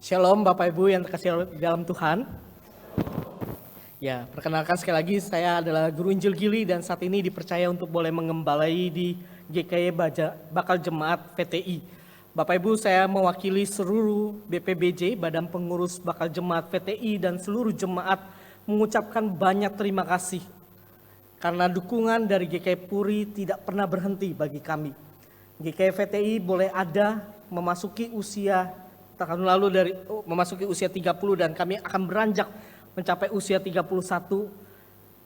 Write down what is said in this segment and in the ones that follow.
Shalom Bapak Ibu yang terkasih di dalam Tuhan. Ya, perkenalkan sekali lagi saya adalah Guru Injil Gili dan saat ini dipercaya untuk boleh mengembalai di GKY Bakal Jemaat VTI. Bapak Ibu, saya mewakili seluruh BPBJ, Badan Pengurus Bakal Jemaat VTI dan seluruh jemaat mengucapkan banyak terima kasih karena dukungan dari GKY Puri tidak pernah berhenti bagi kami. GKY VTI boleh ada memasuki usia tahun lalu memasuki usia 30 dan kami akan beranjak mencapai usia 31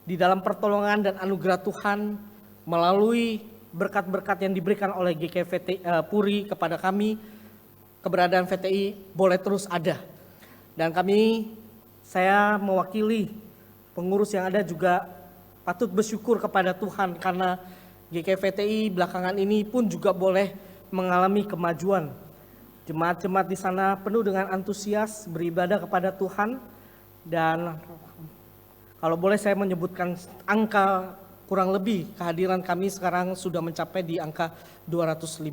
di dalam pertolongan dan anugerah Tuhan melalui berkat-berkat yang diberikan oleh GKY VTI Puri kepada kami. Keberadaan VTI boleh terus ada. Dan saya mewakili pengurus yang ada juga patut bersyukur kepada Tuhan karena GKY VTI belakangan ini pun juga boleh mengalami kemajuan. Jemaat-jemaat di sana penuh dengan antusias beribadah kepada Tuhan dan kalau boleh saya menyebutkan angka kurang lebih kehadiran kami sekarang sudah mencapai di angka 250.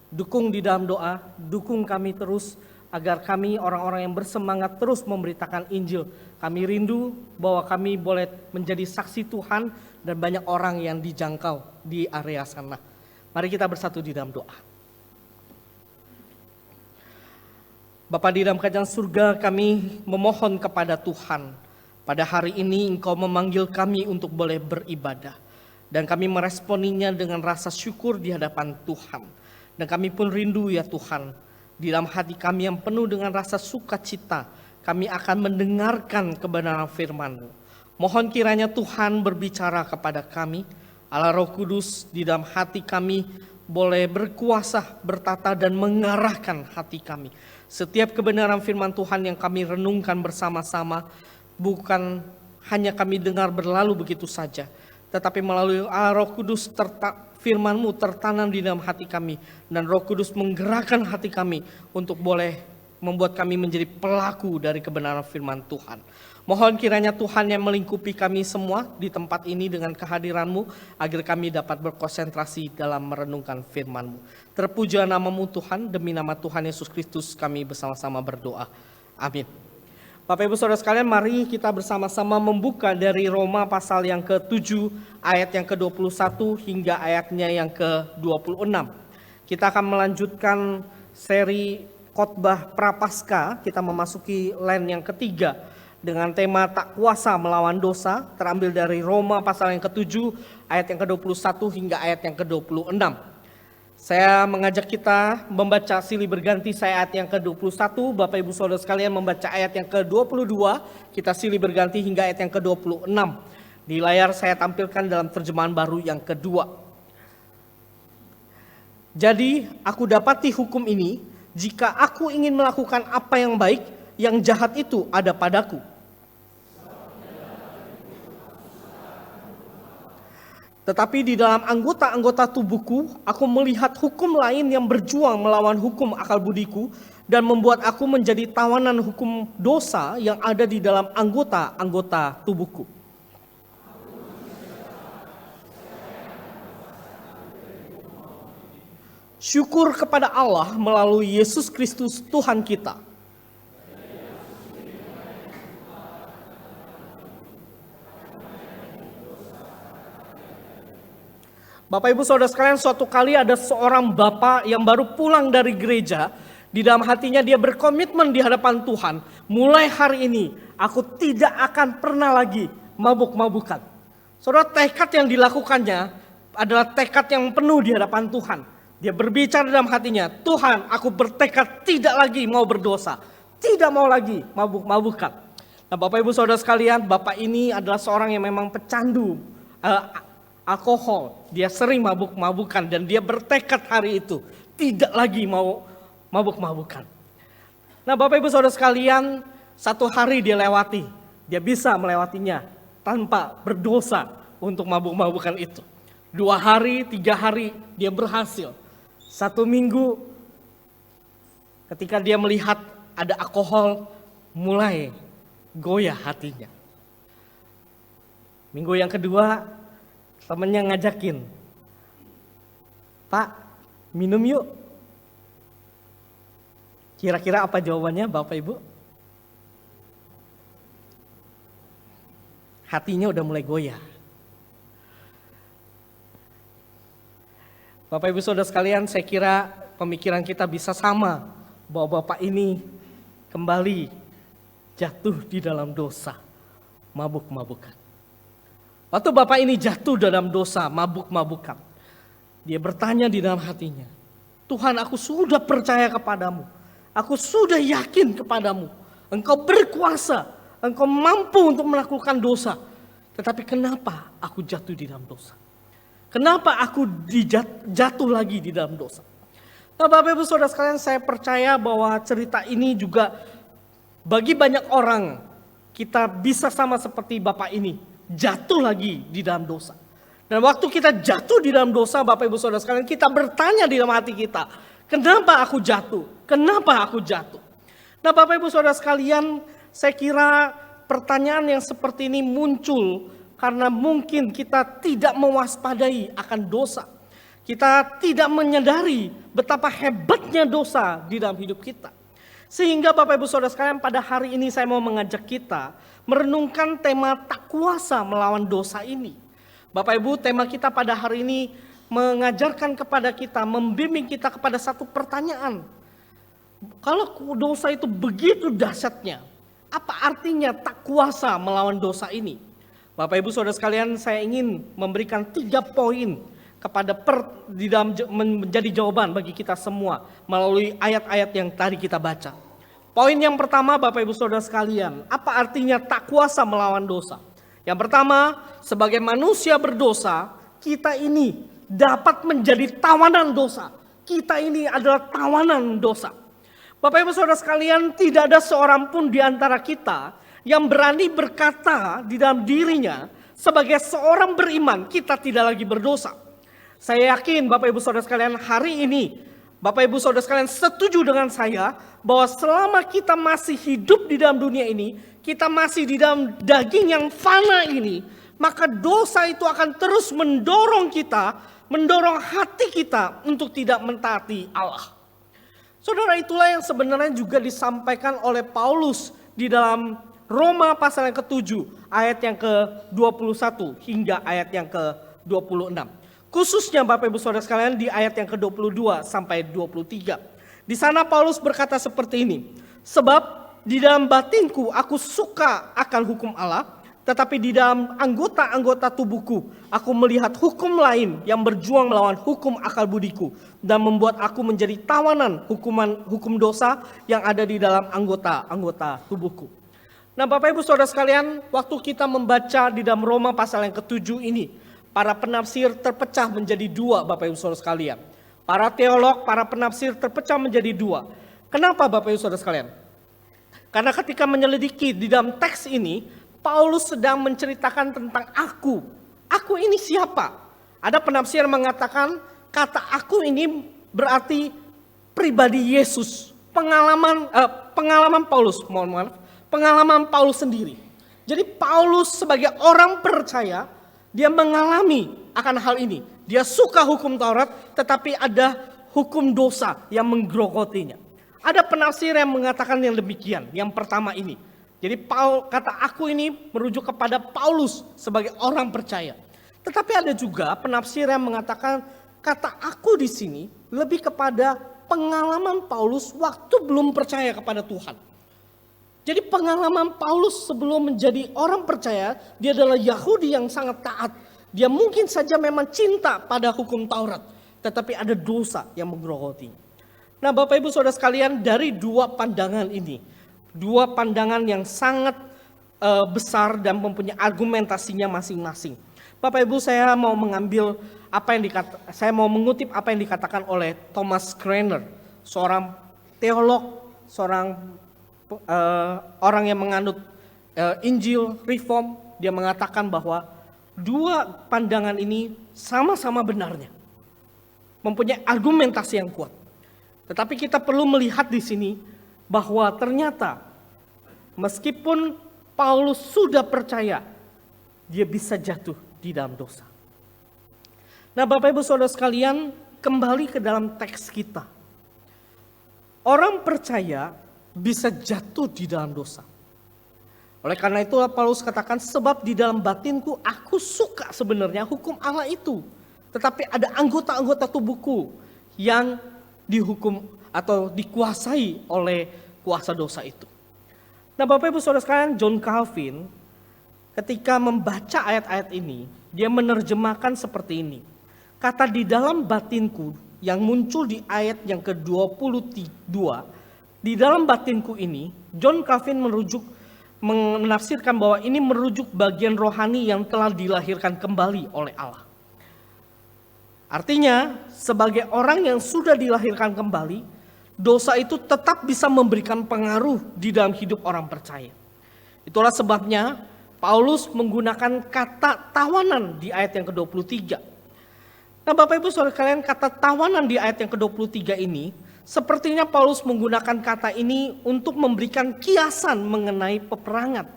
Dukung di dalam doa, dukung kami terus agar kami orang-orang yang bersemangat terus memberitakan Injil. Kami rindu bahwa kami boleh menjadi saksi Tuhan dan banyak orang yang dijangkau di area sana. Mari kita bersatu di dalam doa. Bapa di dalam kerajaan surga, kami memohon kepada Tuhan. Pada hari ini Engkau memanggil kami untuk boleh beribadah. Dan kami meresponinya dengan rasa syukur di hadapan Tuhan. Dan kami pun rindu ya Tuhan, di dalam hati kami yang penuh dengan rasa sukacita, kami akan mendengarkan kebenaran firman-Mu. Mohon kiranya Tuhan berbicara kepada kami, Allah Roh Kudus di dalam hati kami boleh berkuasa, bertata dan mengarahkan hati kami. Setiap kebenaran firman Tuhan yang kami renungkan bersama-sama, bukan hanya kami dengar berlalu begitu saja, tetapi melalui Allah Roh Kudus firman-Mu tertanam di dalam hati kami, dan Roh Kudus menggerakkan hati kami untuk boleh membuat kami menjadi pelaku dari kebenaran firman Tuhan. Mohon kiranya Tuhan yang melingkupi kami semua di tempat ini dengan kehadiran-Mu, agar kami dapat berkonsentrasi dalam merenungkan firman-Mu. Terpuja nama-Mu Tuhan, demi nama Tuhan Yesus Kristus kami bersama-sama berdoa. Amin. Bapak Ibu Saudara sekalian, mari kita bersama-sama membuka dari Roma pasal yang ke-7 ayat yang ke-21 hingga ayatnya yang ke-26. Kita akan melanjutkan seri khotbah Prapaskah, kita memasuki line yang ketiga dengan tema tak kuasa melawan dosa, terambil dari Roma pasal yang ke-7 ayat yang ke-21 hingga ayat yang ke-26. Saya mengajak kita membaca silih berganti ayat yang ke-21, Bapak Ibu Saudara sekalian membaca ayat yang ke-22, kita silih berganti hingga ayat yang ke-26. Di layar saya tampilkan dalam terjemahan baru yang kedua. Jadi aku dapati hukum ini, jika aku ingin melakukan apa yang baik, yang jahat itu ada padaku. Tetapi di dalam anggota-anggota tubuhku, aku melihat hukum lain yang berjuang melawan hukum akal budiku dan membuat aku menjadi tawanan hukum dosa yang ada di dalam anggota-anggota tubuhku. Syukur kepada Allah melalui Yesus Kristus Tuhan kita. Bapak Ibu Saudara sekalian, suatu kali ada seorang bapak yang baru pulang dari gereja. Di dalam hatinya dia berkomitmen di hadapan Tuhan, mulai hari ini aku tidak akan pernah lagi mabuk-mabukan. Saudara, tekad yang dilakukannya adalah tekad yang penuh di hadapan Tuhan. Dia berbicara dalam hatinya, Tuhan, aku bertekad tidak lagi mau berdosa, tidak mau lagi mabuk-mabukan. Nah Bapak Ibu Saudara sekalian, bapak ini adalah seorang yang memang pecandu alkohol, dia sering mabuk-mabukan dan dia bertekad hari itu tidak lagi mau mabuk-mabukan. Nah Bapak Ibu Saudara sekalian, satu hari dia lewati, dia bisa melewatinya tanpa berdosa untuk mabuk-mabukan itu. 2 hari, 3 hari dia berhasil. 1 minggu ketika dia melihat ada alkohol, mulai goyah hatinya. Minggu yang kedua, temennya ngajakin, Pak, minum yuk. Kira-kira apa jawabannya Bapak Ibu? Hatinya udah mulai goyah. Bapak Ibu Saudara sekalian, saya kira pemikiran kita bisa sama bahwa Bapak ini kembali jatuh di dalam dosa, mabuk-mabukan. Waktu Bapak ini jatuh dalam dosa, mabuk-mabukan, dia bertanya di dalam hatinya, Tuhan, aku sudah percaya kepadamu, aku sudah yakin kepadamu, Engkau berkuasa, Engkau mampu untuk melakukan dosa, tetapi kenapa aku jatuh di dalam dosa? Kenapa aku jatuh lagi di dalam dosa? Nah, Bapak Ibu Saudara sekalian, saya percaya bahwa cerita ini juga bagi banyak orang kita bisa sama seperti Bapak ini, jatuh lagi di dalam dosa. Dan waktu kita jatuh di dalam dosa, Bapak Ibu Saudara sekalian, kita bertanya di dalam hati kita, kenapa aku jatuh? Kenapa aku jatuh? Nah, Bapak Ibu Saudara sekalian, saya kira pertanyaan yang seperti ini muncul karena mungkin kita tidak mewaspadai akan dosa. Kita tidak menyadari betapa hebatnya dosa di dalam hidup kita. Sehingga Bapak Ibu Saudara sekalian, pada hari ini saya mau mengajak kita merenungkan tema tak kuasa melawan dosa ini. Bapak Ibu, tema kita pada hari ini mengajarkan kepada kita, membimbing kita kepada satu pertanyaan. Kalau dosa itu begitu dahsyatnya, apa artinya tak kuasa melawan dosa ini? Bapak Ibu Saudara sekalian, saya ingin memberikan 3 poin kepada di dalam menjadi jawaban bagi kita semua melalui ayat-ayat yang tadi kita baca. Poin yang pertama, Bapak Ibu Saudara sekalian, apa artinya tak kuasa melawan dosa? Yang pertama, sebagai manusia berdosa, kita ini dapat menjadi tawanan dosa. Kita ini adalah tawanan dosa. Bapak Ibu Saudara sekalian, tidak ada seorang pun di antara kita yang berani berkata di dalam dirinya sebagai seorang beriman, kita tidak lagi berdosa. Saya yakin Bapak Ibu Saudara sekalian, hari ini Bapak Ibu Saudara sekalian setuju dengan saya bahwa selama kita masih hidup di dalam dunia ini, kita masih di dalam daging yang fana ini, maka dosa itu akan terus mendorong kita, mendorong hati kita untuk tidak mentaati Allah. Saudara, itulah yang sebenarnya juga disampaikan oleh Paulus di dalam Roma pasal yang ke-7 ayat yang ke-21 hingga ayat yang ke-26. Khususnya Bapak Ibu Saudara sekalian di ayat yang ke-22 sampai 23. Di sana Paulus berkata seperti ini, sebab di dalam batinku aku suka akan hukum Allah, tetapi di dalam anggota-anggota tubuhku aku melihat hukum lain yang berjuang melawan hukum akal budiku dan membuat aku menjadi tawanan hukum dosa yang ada di dalam anggota-anggota tubuhku. Nah, Bapak Ibu Saudara sekalian, waktu kita membaca di dalam Roma pasal yang ke-7 ini, para penafsir terpecah menjadi 2, Bapak Ibu Saudara sekalian. Para teolog, para penafsir terpecah menjadi 2. Kenapa Bapak Ibu Saudara sekalian? Karena ketika menyelidiki di dalam teks ini, Paulus sedang menceritakan tentang aku. Aku ini siapa? Ada penafsir mengatakan kata aku ini berarti pribadi Yesus. Pengalaman Paulus, pengalaman Paulus sendiri. Jadi Paulus sebagai orang percaya, dia mengalami akan hal ini. Dia suka hukum Taurat, tetapi ada hukum dosa yang menggerogotinya. Ada penafsir yang mengatakan yang demikian, yang pertama ini. Jadi kata aku ini merujuk kepada Paulus sebagai orang percaya. Tetapi ada juga penafsir yang mengatakan kata aku di sini lebih kepada pengalaman Paulus waktu belum percaya kepada Tuhan. Jadi pengalaman Paulus sebelum menjadi orang percaya, dia adalah Yahudi yang sangat taat. Dia mungkin saja memang cinta pada hukum Taurat, tetapi ada dosa yang menggerogoti. Nah, Bapak Ibu Saudara sekalian, dari 2 pandangan ini, 2 pandangan yang sangat besar dan mempunyai argumentasinya masing-masing. Bapak Ibu, saya mau mengutip apa yang dikatakan oleh Thomas Cranmer, seorang teolog, seorang orang yang menganut Injil Reform. Dia mengatakan bahwa 2 pandangan ini sama-sama benarnya, mempunyai argumentasi yang kuat. Tetapi kita perlu melihat di sini bahwa ternyata meskipun Paulus sudah percaya, dia bisa jatuh di dalam dosa. Nah, Bapak Ibu Saudara sekalian, kembali ke dalam teks kita. orang percaya bisa jatuh di dalam dosa. Oleh karena itulah Paulus katakan, sebab di dalam batinku aku suka sebenarnya hukum Allah itu. Tetapi ada anggota-anggota tubuhku yang dihukum atau dikuasai oleh kuasa dosa itu. Nah Bapak Ibu Saudara sekalian, John Calvin ketika membaca ayat-ayat ini, dia menerjemahkan seperti ini. Kata di dalam batinku yang muncul di ayat yang ke-22, di dalam batinku ini, John Calvin menafsirkan bahwa ini merujuk bagian rohani yang telah dilahirkan kembali oleh Allah. Artinya, sebagai orang yang sudah dilahirkan kembali, dosa itu tetap bisa memberikan pengaruh di dalam hidup orang percaya. Itulah sebabnya Paulus menggunakan kata tawanan di ayat yang ke-23. Nah Bapak Ibu Saudara sekalian, kata tawanan di ayat yang ke-23 ini, sepertinya Paulus menggunakan kata ini untuk memberikan kiasan mengenai peperangan.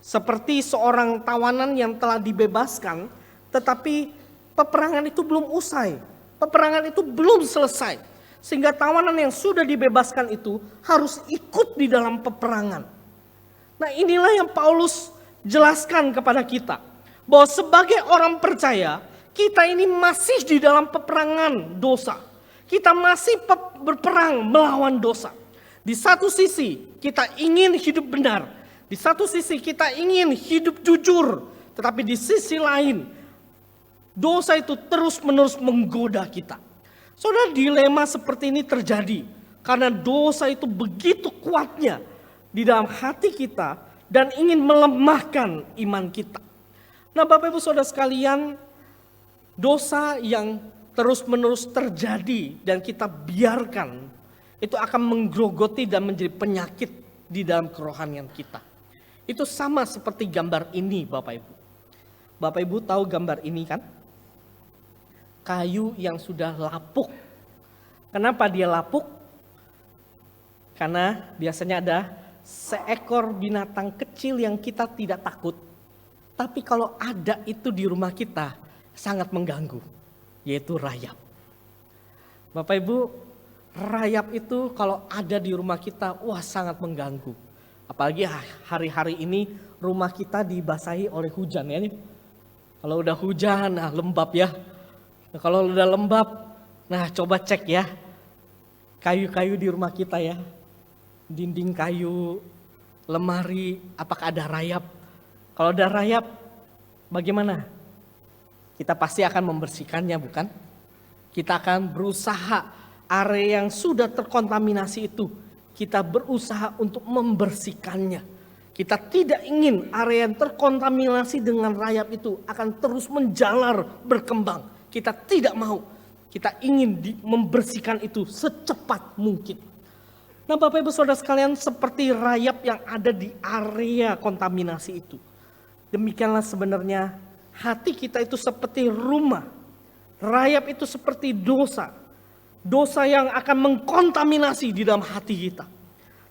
Seperti seorang tawanan yang telah dibebaskan, tetapi peperangan itu belum usai. Peperangan itu belum selesai. Sehingga tawanan yang sudah dibebaskan itu harus ikut di dalam peperangan. Nah inilah yang Paulus jelaskan kepada kita. Bahwa sebagai orang percaya, kita ini masih di dalam peperangan dosa. Kita masih berperang melawan dosa. Di satu sisi kita ingin hidup benar. Di satu sisi kita ingin hidup jujur. Tetapi di sisi lain dosa itu terus-menerus menggoda kita. Saudara, dilema seperti ini terjadi. Karena dosa itu begitu kuatnya di dalam hati kita. Dan ingin melemahkan iman kita. Nah Bapak Ibu Saudara sekalian, dosa yang terus-menerus terjadi dan kita biarkan, itu akan menggerogoti dan menjadi penyakit di dalam kerohanian kita. Itu sama seperti gambar ini Bapak Ibu. Bapak Ibu tahu gambar ini kan? Kayu yang sudah lapuk. Kenapa dia lapuk? Karena biasanya ada seekor binatang kecil yang kita tidak takut. Tapi kalau ada itu di rumah kita sangat mengganggu. Yaitu rayap. Bapak Ibu, rayap itu kalau ada di rumah kita, wah sangat mengganggu. Apalagi hari-hari ini rumah kita dibasahi oleh hujan ya. Kalau udah hujan, lembab ya. Nah, kalau udah lembab, nah coba cek ya. Kayu-kayu di rumah kita ya. Dinding kayu, lemari, apakah ada rayap? Kalau ada rayap, bagaimana? Kita pasti akan membersihkannya, bukan? Kita akan berusaha area yang sudah terkontaminasi itu, kita berusaha untuk membersihkannya. Kita tidak ingin area yang terkontaminasi dengan rayap itu akan terus menjalar, berkembang. Kita tidak mau. Kita ingin membersihkan itu secepat mungkin. Nah Bapak Ibu Saudara sekalian, seperti rayap yang ada di area kontaminasi itu. Demikianlah sebenarnya hati kita itu seperti rumah. Rayap itu seperti dosa. Dosa yang akan mengkontaminasi di dalam hati kita.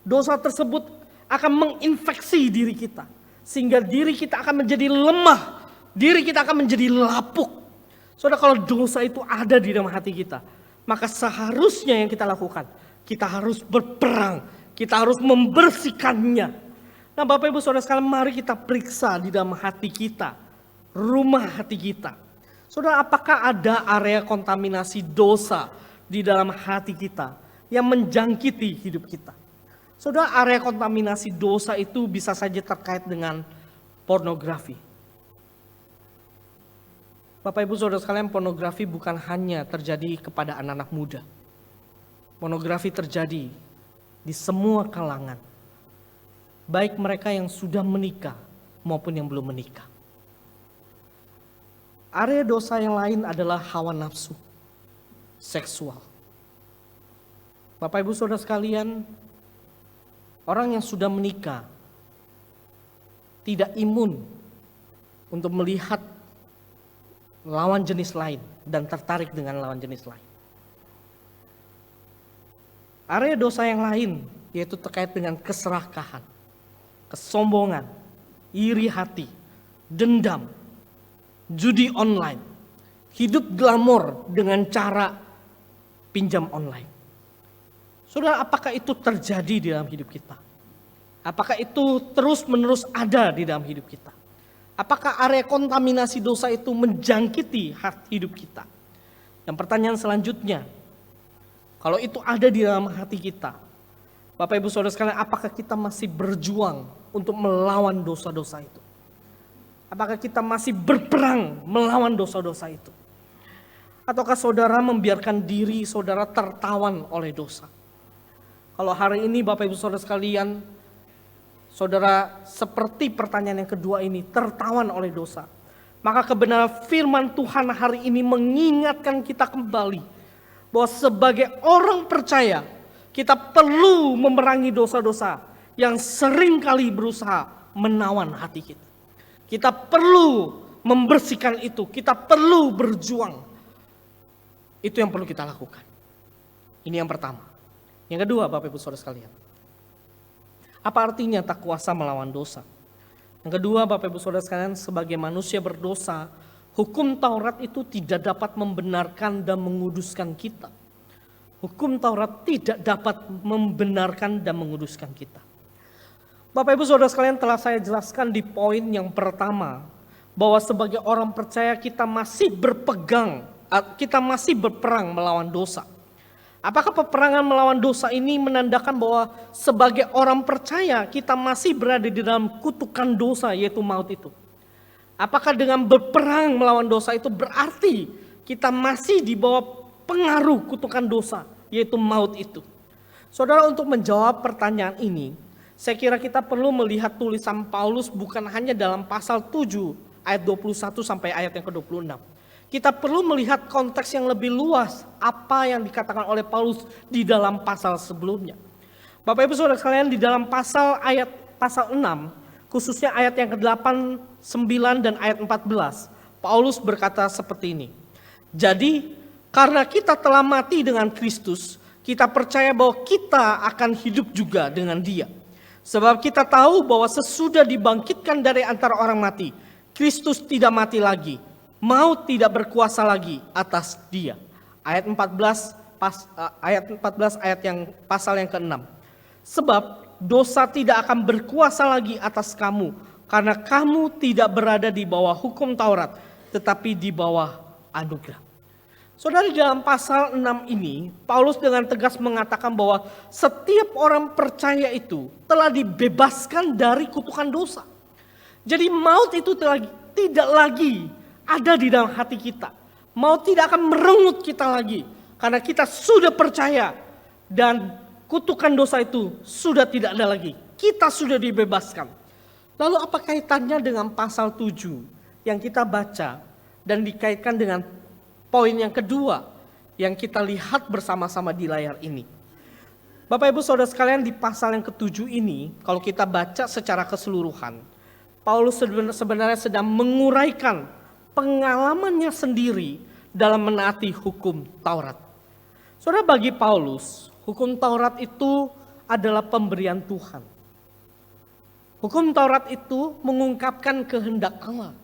Dosa tersebut akan menginfeksi diri kita. Sehingga diri kita akan menjadi lemah. Diri kita akan menjadi lapuk. Saudara, kalau dosa itu ada di dalam hati kita, maka seharusnya yang kita lakukan, kita harus berperang. Kita harus membersihkannya. Nah Bapak Ibu Saudara sekalian, mari kita periksa di dalam hati kita. Rumah hati kita. Saudara, apakah ada area kontaminasi dosa di dalam hati kita yang menjangkiti hidup kita? Saudara, area kontaminasi dosa itu bisa saja terkait dengan pornografi. Bapak Ibu Saudara sekalian, pornografi bukan hanya terjadi kepada anak-anak muda. Pornografi terjadi di semua kalangan. Baik mereka yang sudah menikah maupun yang belum menikah. Area dosa yang lain adalah hawa nafsu, seksual. Bapak Ibu Saudara sekalian, orang yang sudah menikah tidak imun untuk melihat lawan jenis lain dan tertarik dengan lawan jenis lain. Area dosa yang lain yaitu terkait dengan keserakahan, kesombongan, iri hati, dendam, judi online, hidup glamor dengan cara pinjam online. Saudara, apakah itu terjadi di dalam hidup kita? Apakah itu terus-menerus ada di dalam hidup kita? Apakah area kontaminasi dosa itu menjangkiti hati hidup kita? Yang pertanyaan selanjutnya, kalau itu ada di dalam hati kita, Bapak Ibu Saudara sekalian, apakah kita masih berjuang untuk melawan dosa-dosa itu? Apakah kita masih berperang melawan dosa-dosa itu? Ataukah saudara membiarkan diri saudara tertawan oleh dosa? Kalau hari ini Bapak Ibu Saudara sekalian, saudara seperti pertanyaan yang kedua ini, tertawan oleh dosa, maka kebenaran firman Tuhan hari ini mengingatkan kita kembali bahwa sebagai orang percaya kita perlu memerangi dosa-dosa yang seringkali berusaha menawan hati kita. Kita perlu membersihkan itu, kita perlu berjuang. Itu yang perlu kita lakukan. Ini yang pertama. Yang kedua, Bapak Ibu Saudara sekalian, apa artinya tak kuasa melawan dosa? Yang kedua, Bapak Ibu Saudara sekalian, sebagai manusia berdosa, hukum Taurat itu tidak dapat membenarkan dan menguduskan kita. Hukum Taurat tidak dapat membenarkan dan menguduskan kita. Bapak Ibu Saudara sekalian, telah saya jelaskan di poin yang pertama, bahwa sebagai orang percaya kita masih berperang melawan dosa. Apakah peperangan melawan dosa ini menandakan bahwa sebagai orang percaya kita masih berada di dalam kutukan dosa, yaitu maut itu? Apakah dengan berperang melawan dosa itu berarti kita masih di bawah pengaruh kutukan dosa, yaitu maut itu? Saudara, untuk menjawab pertanyaan ini, saya kira kita perlu melihat tulisan Paulus bukan hanya dalam pasal 7 ayat 21 sampai ayat yang ke-26. Kita perlu melihat konteks yang lebih luas apa yang dikatakan oleh Paulus di dalam pasal sebelumnya. Bapak Ibu Saudara sekalian, di dalam pasal 6, khususnya ayat yang ke-8, 9 dan ayat 14, Paulus berkata seperti ini. Jadi, karena kita telah mati dengan Kristus, kita percaya bahwa kita akan hidup juga dengan Dia. Sebab kita tahu bahwa sesudah dibangkitkan dari antara orang mati, Kristus tidak mati lagi. Maut tidak berkuasa lagi atas Dia. Ayat 14 ayat yang pasal yang ke-6. Sebab dosa tidak akan berkuasa lagi atas kamu, karena kamu tidak berada di bawah hukum Taurat, tetapi di bawah anugerah. Saudara, di dalam pasal 6 ini, Paulus dengan tegas mengatakan bahwa setiap orang percaya itu telah dibebaskan dari kutukan dosa. Jadi maut itu tidak lagi ada di dalam hati kita. Maut tidak akan merenggut kita lagi, karena kita sudah percaya dan kutukan dosa itu sudah tidak ada lagi. Kita sudah dibebaskan. Lalu apa kaitannya dengan pasal 7 yang kita baca dan dikaitkan dengan poin yang kedua yang kita lihat bersama-sama di layar ini? Bapak Ibu Saudara sekalian, di pasal yang ke-7 ini, kalau kita baca secara keseluruhan, Paulus sebenarnya sedang menguraikan pengalamannya sendiri dalam menaati hukum Taurat. Saudara, bagi Paulus, hukum Taurat itu adalah pemberian Tuhan. Hukum Taurat itu mengungkapkan kehendak Allah.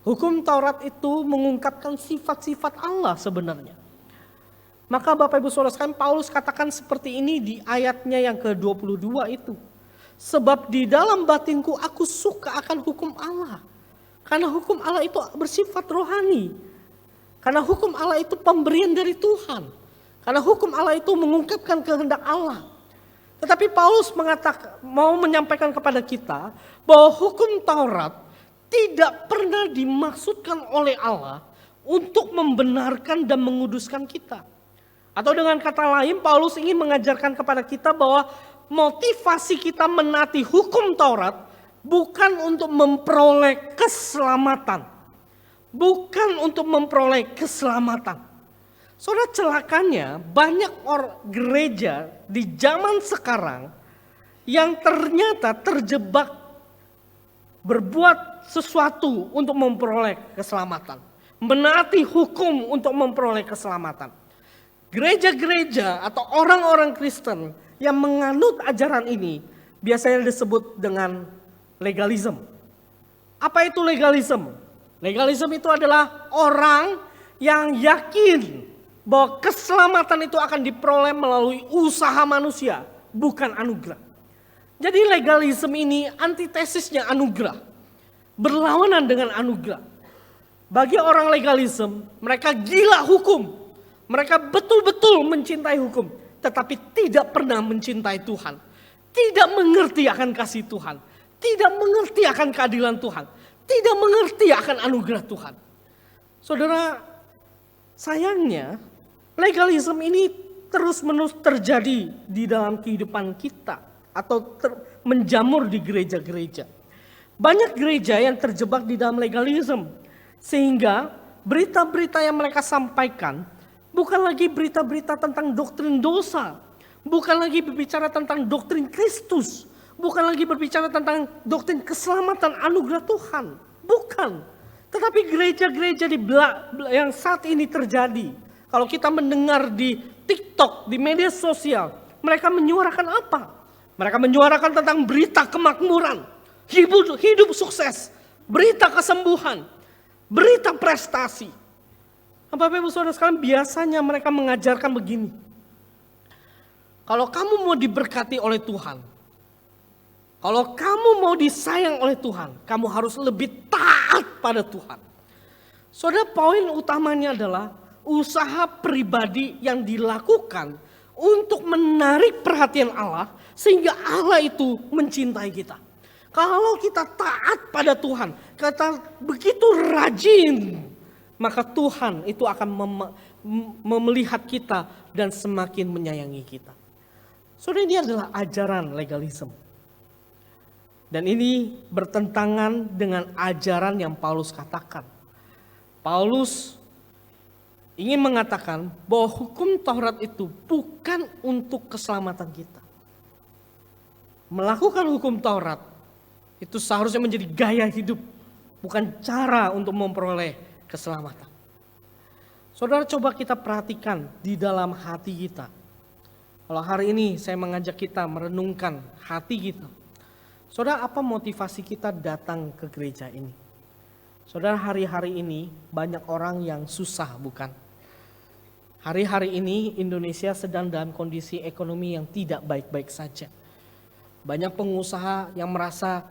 Hukum Taurat itu mengungkapkan sifat-sifat Allah sebenarnya. Maka Bapak Ibu Saudara sekalian, Paulus katakan seperti ini di ayatnya yang ke-22 itu. Sebab di dalam batinku aku suka akan hukum Allah. Karena hukum Allah itu bersifat rohani. Karena hukum Allah itu pemberian dari Tuhan. Karena hukum Allah itu mengungkapkan kehendak Allah. Tetapi Paulus mau menyampaikan kepada kita bahwa hukum Taurat tidak pernah dimaksudkan oleh Allah untuk membenarkan dan menguduskan kita. Atau dengan kata lain, Paulus ingin mengajarkan kepada kita bahwa motivasi kita menaati hukum Taurat bukan untuk memperoleh keselamatan. Bukan untuk memperoleh keselamatan. Saudara, celakanya banyak gereja di zaman sekarang yang ternyata terjebak berbuat sesuatu untuk memperoleh keselamatan. Menaati hukum untuk memperoleh keselamatan. Gereja-gereja atau orang-orang Kristen yang menganut ajaran ini biasanya disebut dengan legalisme. Apa itu legalisme? Legalisme itu adalah orang yang yakin bahwa keselamatan itu akan diperoleh melalui usaha manusia, bukan anugerah. Jadi legalisme ini antitesisnya anugerah, berlawanan dengan anugerah. Bagi orang legalisme, mereka gila hukum, mereka betul-betul mencintai hukum, tetapi tidak pernah mencintai Tuhan, tidak mengerti akan kasih Tuhan, tidak mengerti akan keadilan Tuhan, tidak mengerti akan anugerah Tuhan. Saudara, sayangnya legalisme ini terus-menerus terjadi di dalam kehidupan kita atau menjamur di gereja-gereja. Banyak gereja yang terjebak di dalam legalisme, sehingga berita-berita yang mereka sampaikan bukan lagi berita-berita tentang doktrin dosa, bukan lagi berbicara tentang doktrin Kristus, bukan lagi berbicara tentang doktrin keselamatan anugerah Tuhan, bukan. Tetapi gereja-gereja yang saat ini terjadi, kalau kita mendengar di TikTok, di media sosial, mereka menyuarakan apa? Mereka menyuarakan tentang berita kemakmuran, hidup sukses, berita kesembuhan, berita prestasi. Bapak Ibu Saudara sekalian, biasanya mereka mengajarkan begini. Kalau kamu mau diberkati oleh Tuhan, kalau kamu mau disayang oleh Tuhan, kamu harus lebih taat pada Tuhan. Saudara, poin utamanya adalah usaha pribadi yang dilakukan untuk menarik perhatian Allah sehingga Allah itu mencintai kita. Kalau kita taat pada Tuhan, kita begitu rajin, maka Tuhan itu akan melihat kita dan semakin menyayangi kita. Saudara, ini adalah ajaran legalisme. Dan ini bertentangan dengan ajaran yang Paulus katakan. Paulus ingin mengatakan bahwa hukum Taurat itu bukan untuk keselamatan kita. Melakukan hukum Taurat itu seharusnya menjadi gaya hidup, bukan cara untuk memperoleh keselamatan. Saudara, coba kita perhatikan di dalam hati kita. Kalau hari ini saya mengajak kita merenungkan hati kita. Saudara, apa motivasi kita datang ke gereja ini? Saudara, hari-hari ini banyak orang yang susah, bukan? Hari-hari ini Indonesia sedang dalam kondisi ekonomi yang tidak baik-baik saja. Banyak pengusaha yang merasa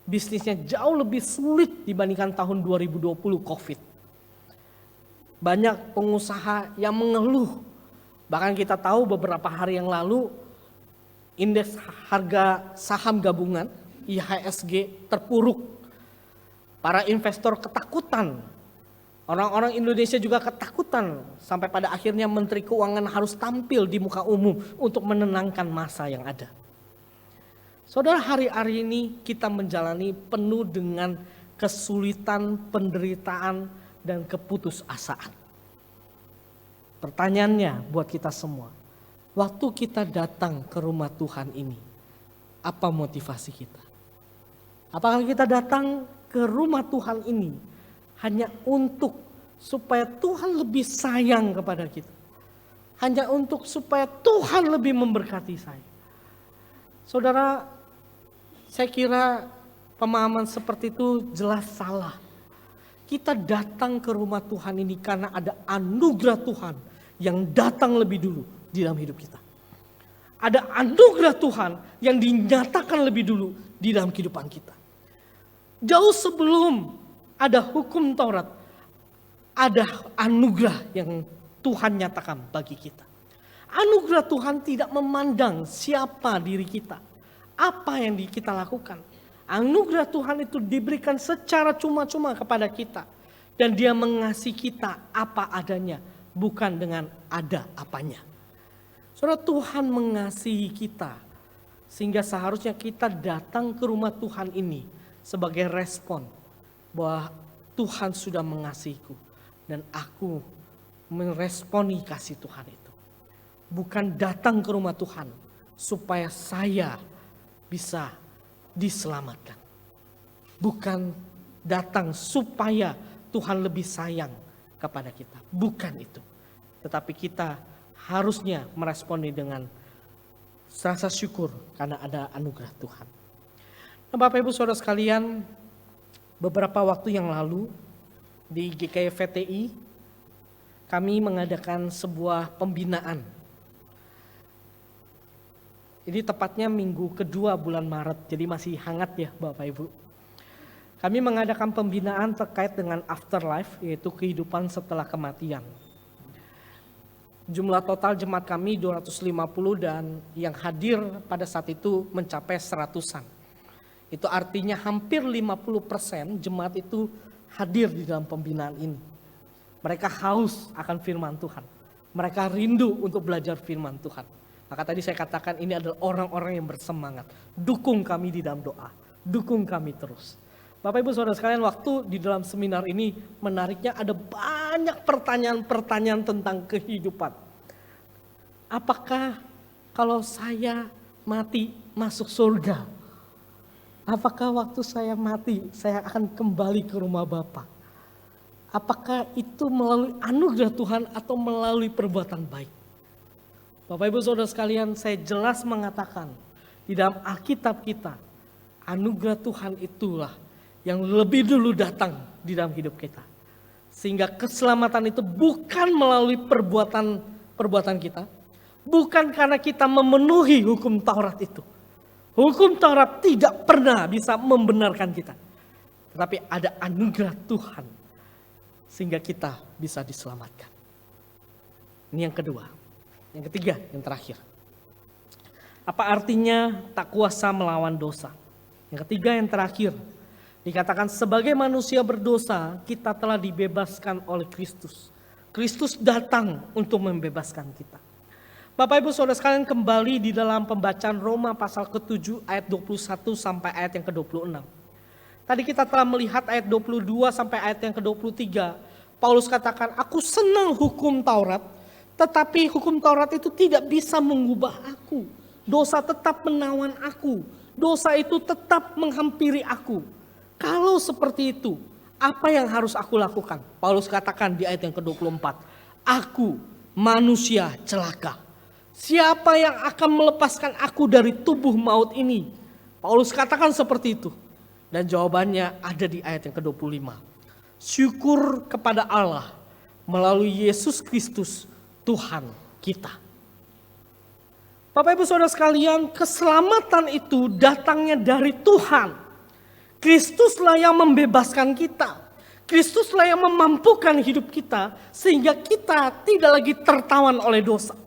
bisnisnya jauh lebih sulit dibandingkan tahun 2020 COVID. Banyak pengusaha yang mengeluh. Bahkan kita tahu beberapa hari yang lalu indeks harga saham gabungan IHSG terpuruk. Para investor ketakutan. Orang-orang Indonesia juga ketakutan. Sampai pada akhirnya Menteri Keuangan harus tampil di muka umum untuk menenangkan massa yang ada. Saudara, hari-hari ini kita menjalani penuh dengan kesulitan, penderitaan, dan keputusasaan. Pertanyaannya buat kita semua. Waktu kita datang ke rumah Tuhan ini, apa motivasi kita? Apakah kita datang ke rumah Tuhan ini hanya untuk supaya Tuhan lebih sayang kepada kita? Hanya untuk supaya Tuhan lebih memberkati saya? Saudara, saya kira pemahaman seperti itu jelas salah. Kita datang ke rumah Tuhan ini karena ada anugerah Tuhan yang datang lebih dulu di dalam hidup kita. Ada anugerah Tuhan yang dinyatakan lebih dulu di dalam kehidupan kita. Jauh sebelum ada hukum Taurat, ada anugerah yang Tuhan nyatakan bagi kita. Anugerah Tuhan tidak memandang siapa diri kita, apa yang kita lakukan. Anugerah Tuhan itu diberikan secara cuma-cuma kepada kita. Dan Dia mengasihi kita apa adanya, bukan dengan ada apanya. Saudara, Tuhan mengasihi kita sehingga seharusnya kita datang ke rumah Tuhan ini sebagai respon bahwa Tuhan sudah mengasihiku dan aku meresponi kasih Tuhan itu. Bukan datang ke rumah Tuhan supaya saya bisa diselamatkan. Bukan datang supaya Tuhan lebih sayang kepada kita. Bukan itu. Tetapi kita harusnya meresponi dengan rasa syukur karena ada anugerah Tuhan. Nah, Bapak Ibu Saudara sekalian, beberapa waktu yang lalu di GKI VTI kami mengadakan sebuah pembinaan. Ini tepatnya minggu kedua bulan Maret, jadi masih hangat ya Bapak Ibu. Kami mengadakan pembinaan terkait dengan afterlife, yaitu kehidupan setelah kematian. Jumlah total jemaat kami 250 dan yang hadir pada saat itu mencapai 100-an. Itu artinya hampir 50% jemaat itu hadir di dalam pembinaan ini. Mereka haus akan firman Tuhan. Mereka rindu untuk belajar firman Tuhan. Maka tadi saya katakan ini adalah orang-orang yang bersemangat. Dukung kami di dalam doa. Dukung kami terus. Bapak Ibu Saudara sekalian, waktu di dalam seminar ini menariknya ada banyak pertanyaan-pertanyaan tentang kehidupan. Apakah kalau saya mati masuk surga? Apakah waktu saya mati saya akan kembali ke rumah Bapa? Apakah itu melalui anugerah Tuhan atau melalui perbuatan baik? Bapak Ibu Saudara sekalian, saya jelas mengatakan di dalam Alkitab kita, anugerah Tuhan itulah yang lebih dulu datang di dalam hidup kita. Sehingga keselamatan itu bukan melalui perbuatan kita, bukan karena kita memenuhi hukum Taurat itu. Hukum Taurat tidak pernah bisa membenarkan kita. Tetapi ada anugerah Tuhan sehingga kita bisa diselamatkan. Ini yang kedua. Yang ketiga, yang terakhir. Apa artinya tak kuasa melawan dosa? Yang ketiga, yang terakhir. Dikatakan sebagai manusia berdosa, kita telah dibebaskan oleh Kristus. Kristus datang untuk membebaskan kita. Bapak Ibu Saudara sekalian, kembali di dalam pembacaan Roma pasal ke-7 ayat 21 sampai ayat yang ke-26. Tadi kita telah melihat ayat 22 sampai ayat yang ke-23. Paulus katakan, aku senang hukum Taurat, tetapi hukum Taurat itu tidak bisa mengubah aku. Dosa tetap menawan aku. Dosa itu tetap menghampiri aku. Kalau seperti itu, apa yang harus aku lakukan? Paulus katakan di ayat yang ke-24. Aku manusia celaka. Siapa yang akan melepaskan aku dari tubuh maut ini? Paulus katakan seperti itu. Dan jawabannya ada di ayat yang ke-25. Syukur kepada Allah melalui Yesus Kristus Tuhan kita. Bapak Ibu Saudara sekalian, keselamatan itu datangnya dari Tuhan. Kristuslah yang membebaskan kita. Kristuslah yang memampukan hidup kita sehingga kita tidak lagi tertawan oleh dosa.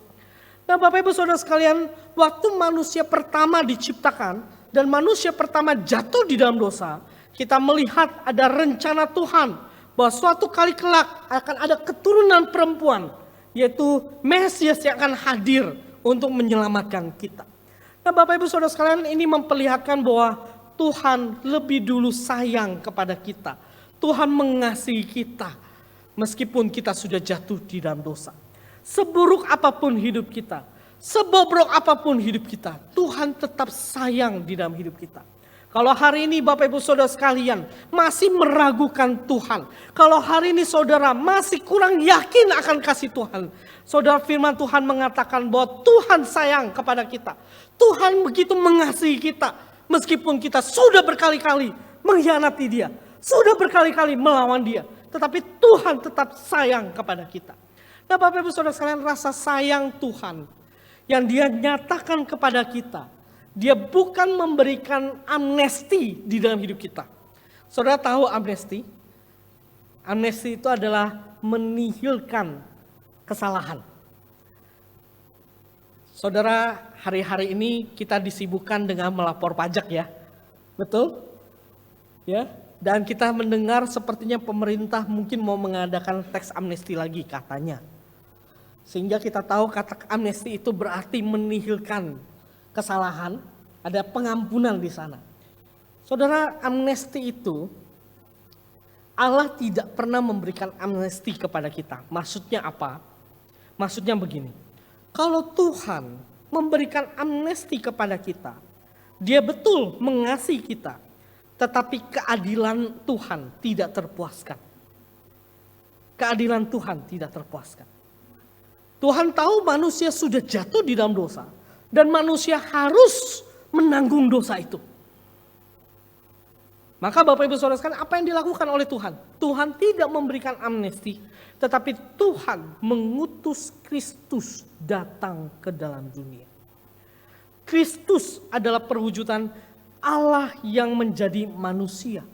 Nah Bapak Ibu Saudara sekalian, waktu manusia pertama diciptakan dan manusia pertama jatuh di dalam dosa, kita melihat ada rencana Tuhan bahwa suatu kali kelak akan ada keturunan perempuan, yaitu Mesias yang akan hadir untuk menyelamatkan kita. Nah Bapak Ibu Saudara sekalian, ini memperlihatkan bahwa Tuhan lebih dulu sayang kepada kita. Tuhan mengasihi kita meskipun kita sudah jatuh di dalam dosa. Seburuk apapun hidup kita, sebobrok apapun hidup kita, Tuhan tetap sayang di dalam hidup kita. Kalau hari ini Bapak Ibu Saudara sekalian masih meragukan Tuhan. Kalau hari ini saudara masih kurang yakin akan kasih Tuhan. Saudara, firman Tuhan mengatakan bahwa Tuhan sayang kepada kita. Tuhan begitu mengasihi kita. Meskipun kita sudah berkali-kali mengkhianati dia. Sudah berkali-kali melawan dia. Tetapi Tuhan tetap sayang kepada kita. Nah Bapak Ibu Saudara sekalian, rasa sayang Tuhan yang dia nyatakan kepada kita. Dia bukan memberikan amnesti di dalam hidup kita. Saudara tahu amnesti? Amnesti itu adalah menihilkan kesalahan. Saudara, hari-hari ini kita disibukkan dengan melapor pajak ya. Betul? Ya. Dan kita mendengar sepertinya pemerintah mungkin mau mengadakan teks amnesti lagi katanya. Sehingga kita tahu kata amnesti itu berarti menihilkan kesalahan, ada pengampunan di sana. Saudara, amnesti itu Allah tidak pernah memberikan amnesti kepada kita. Maksudnya apa? Maksudnya begini. Kalau Tuhan memberikan amnesti kepada kita, Dia betul mengasihi kita, tetapi keadilan Tuhan tidak terpuaskan. Keadilan Tuhan tidak terpuaskan. Tuhan tahu manusia sudah jatuh di dalam dosa. Dan manusia harus menanggung dosa itu. Maka Bapak Ibu Saudara sekalian, apa yang dilakukan oleh Tuhan? Tuhan tidak memberikan amnesti, tetapi Tuhan mengutus Kristus datang ke dalam dunia. Kristus adalah perwujudan Allah yang menjadi manusia.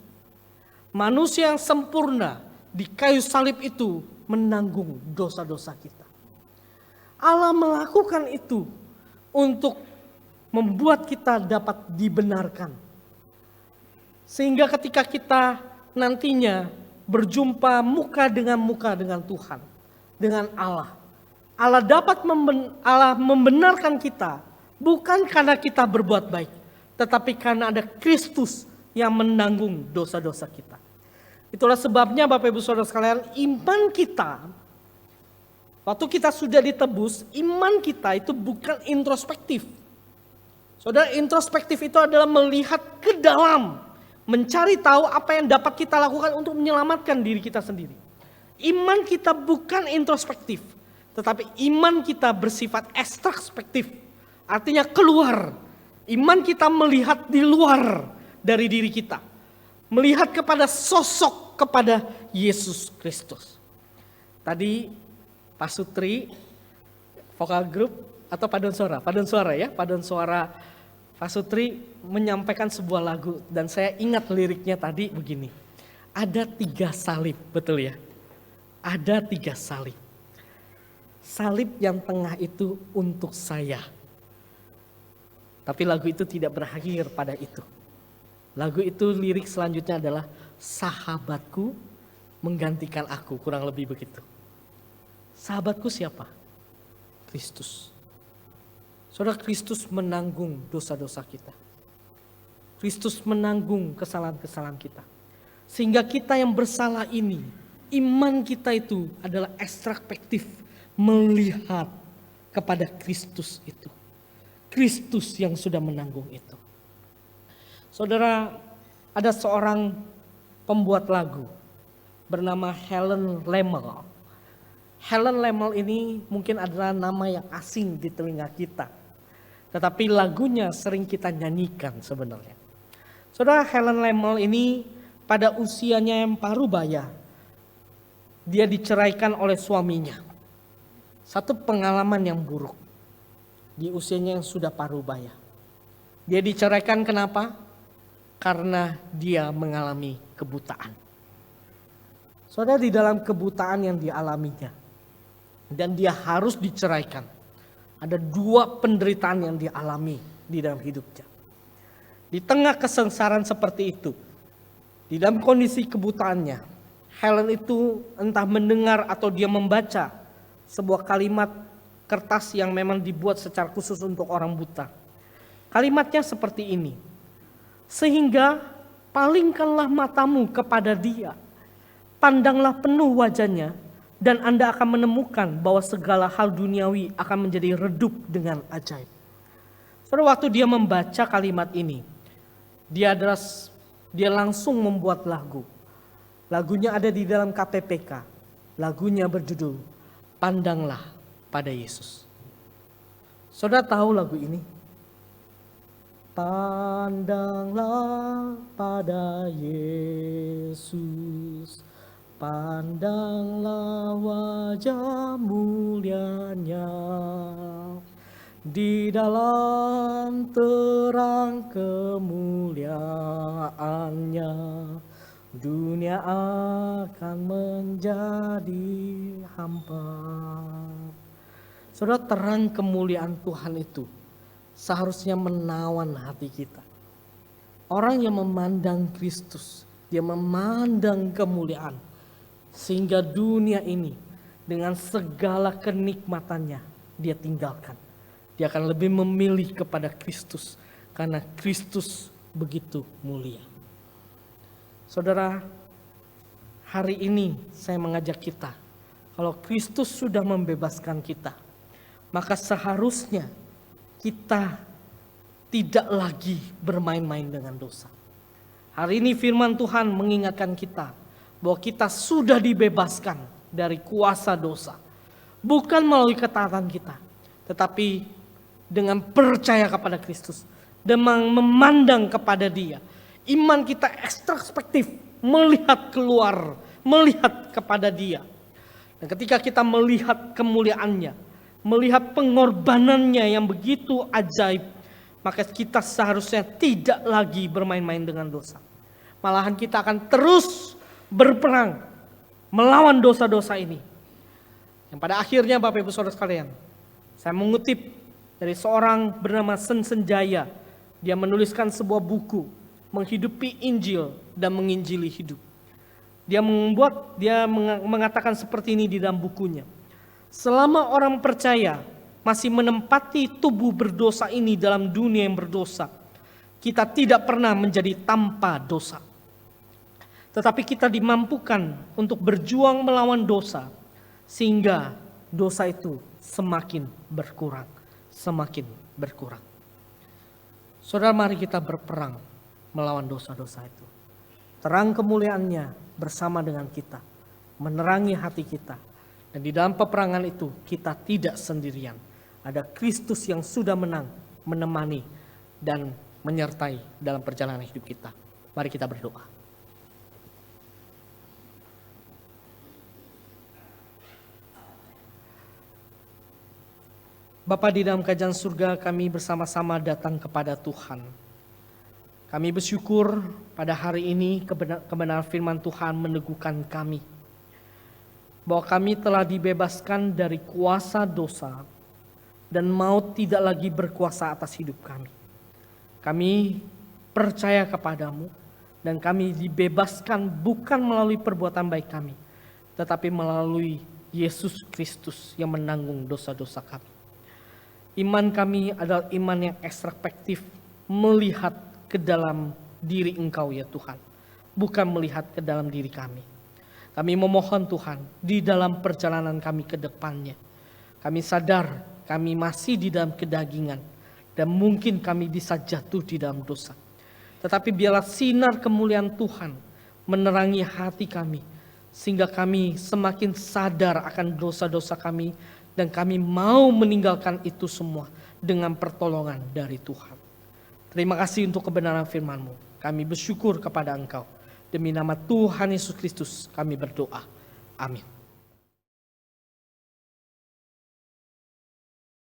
Manusia yang sempurna di kayu salib itu menanggung dosa-dosa kita. Allah melakukan itu untuk membuat kita dapat dibenarkan. Sehingga ketika kita nantinya berjumpa muka dengan Tuhan, dengan Allah. Allah dapat membenarkan kita bukan karena kita berbuat baik, tetapi karena ada Kristus yang menanggung dosa-dosa kita. Itulah sebabnya Bapak Ibu Saudara sekalian, iman kita, waktu kita sudah ditebus, iman kita itu bukan introspektif. Saudara, introspektif itu adalah melihat ke dalam, mencari tahu apa yang dapat kita lakukan untuk menyelamatkan diri kita sendiri. Iman kita bukan introspektif, tetapi iman kita bersifat ekstraspektif. Artinya keluar. Iman kita melihat di luar dari diri kita. Melihat kepada sosok, kepada Yesus Kristus. Tadi Pak Sutri, vokal grup atau paduan suara ya, paduan suara Pak Sutri menyampaikan sebuah lagu dan saya ingat liriknya tadi begini. Ada 3 salib, betul ya? Ada 3 salib. Salib yang tengah itu untuk saya. Tapi lagu itu tidak berakhir pada itu. Lagu itu lirik selanjutnya adalah sahabatku menggantikan aku, kurang lebih begitu. Sahabatku siapa? Kristus. Saudara, Kristus menanggung dosa-dosa kita. Kristus menanggung kesalahan-kesalahan kita. Sehingga kita yang bersalah ini, iman kita itu adalah ekstraspektif melihat kepada Kristus itu. Kristus yang sudah menanggung itu. Saudara, ada seorang pembuat lagu bernama Helen Lemmel. Helen Lemmel ini mungkin adalah nama yang asing di telinga kita. Tetapi lagunya sering kita nyanyikan sebenarnya. Saudara, Helen Lemmel ini pada usianya yang parubaya, dia diceraikan oleh suaminya. Satu pengalaman yang buruk di usianya yang sudah parubaya. Dia diceraikan kenapa? Karena dia mengalami kebutaan. Saudara, di dalam kebutaan yang dialaminya dan dia harus diceraikan, ada 2 penderitaan yang dialami di dalam hidupnya. Di tengah kesengsaraan seperti itu, di dalam kondisi kebutaannya, Helen itu entah mendengar atau dia membaca sebuah kalimat kertas yang memang dibuat secara khusus untuk orang buta. Kalimatnya seperti ini. Sehingga palingkanlah matamu kepada dia, pandanglah penuh wajahnya, dan Anda akan menemukan bahwa segala hal duniawi akan menjadi redup dengan ajaib. Saudara, waktu dia membaca kalimat ini, dia langsung membuat lagu. Lagunya ada di dalam KPPK. Lagunya berjudul Pandanglah pada Yesus. Saudara tahu lagu ini? Pandanglah pada Yesus, pandanglah wajah mulianya, di dalam terang kemuliaannya, dunia akan menjadi hampa. Saudara, terang kemuliaan Tuhan itu seharusnya menawan hati kita. Orang yang memandang Kristus, dia memandang kemuliaan, sehingga dunia ini dengan segala kenikmatannya dia tinggalkan. Dia akan lebih memilih kepada Kristus karena Kristus begitu mulia. Saudara, hari ini saya mengajak kita, kalau Kristus sudah membebaskan kita, maka seharusnya kita tidak lagi bermain-main dengan dosa. Hari ini firman Tuhan mengingatkan kita bahwa kita sudah dibebaskan dari kuasa dosa. Bukan melalui ketaatan kita, tetapi dengan percaya kepada Kristus, dengan memandang kepada Dia. Iman kita ekstraspektif, melihat keluar, melihat kepada Dia. Dan ketika kita melihat kemuliaannya, melihat pengorbanannya yang begitu ajaib, maka kita seharusnya tidak lagi bermain-main dengan dosa. Malahan kita akan terus berperang melawan dosa-dosa ini. Yang pada akhirnya Bapak Ibu Saudara sekalian, saya mengutip dari seorang bernama Sen Senjaya. Dia menuliskan sebuah buku, Menghidupi Injil dan Menginjili Hidup. Dia mengatakan seperti ini di dalam bukunya. Selama orang percaya masih menempati tubuh berdosa ini dalam dunia yang berdosa, kita tidak pernah menjadi tanpa dosa. Tetapi kita dimampukan untuk berjuang melawan dosa, sehingga dosa itu semakin berkurang, semakin berkurang. Saudara, mari kita berperang melawan dosa-dosa itu. Terang kemuliaannya bersama dengan kita, menerangi hati kita. Dan di dalam peperangan itu kita tidak sendirian. Ada Kristus yang sudah menang, menemani dan menyertai dalam perjalanan hidup kita. Mari kita berdoa. Bapa di dalam kerajaan surga, kami bersama-sama datang kepada Tuhan. Kami bersyukur pada hari ini kebenaran firman Tuhan meneguhkan kami. Bahwa kami telah dibebaskan dari kuasa dosa dan maut tidak lagi berkuasa atas hidup kami. Kami percaya kepadamu dan kami dibebaskan bukan melalui perbuatan baik kami, tetapi melalui Yesus Kristus yang menanggung dosa-dosa kami. Iman kami adalah iman yang ekstraspektif, melihat ke dalam diri Engkau ya Tuhan, bukan melihat ke dalam diri kami. Kami memohon Tuhan, di dalam perjalanan kami ke depannya, kami sadar kami masih di dalam kedagingan, dan mungkin kami bisa jatuh di dalam dosa. Tetapi biarlah sinar kemuliaan Tuhan menerangi hati kami, sehingga kami semakin sadar akan dosa-dosa kami, dan kami mau meninggalkan itu semua dengan pertolongan dari Tuhan. Terima kasih untuk kebenaran firman-Mu. Kami bersyukur kepada Engkau. Demi nama Tuhan Yesus Kristus kami berdoa. Amin.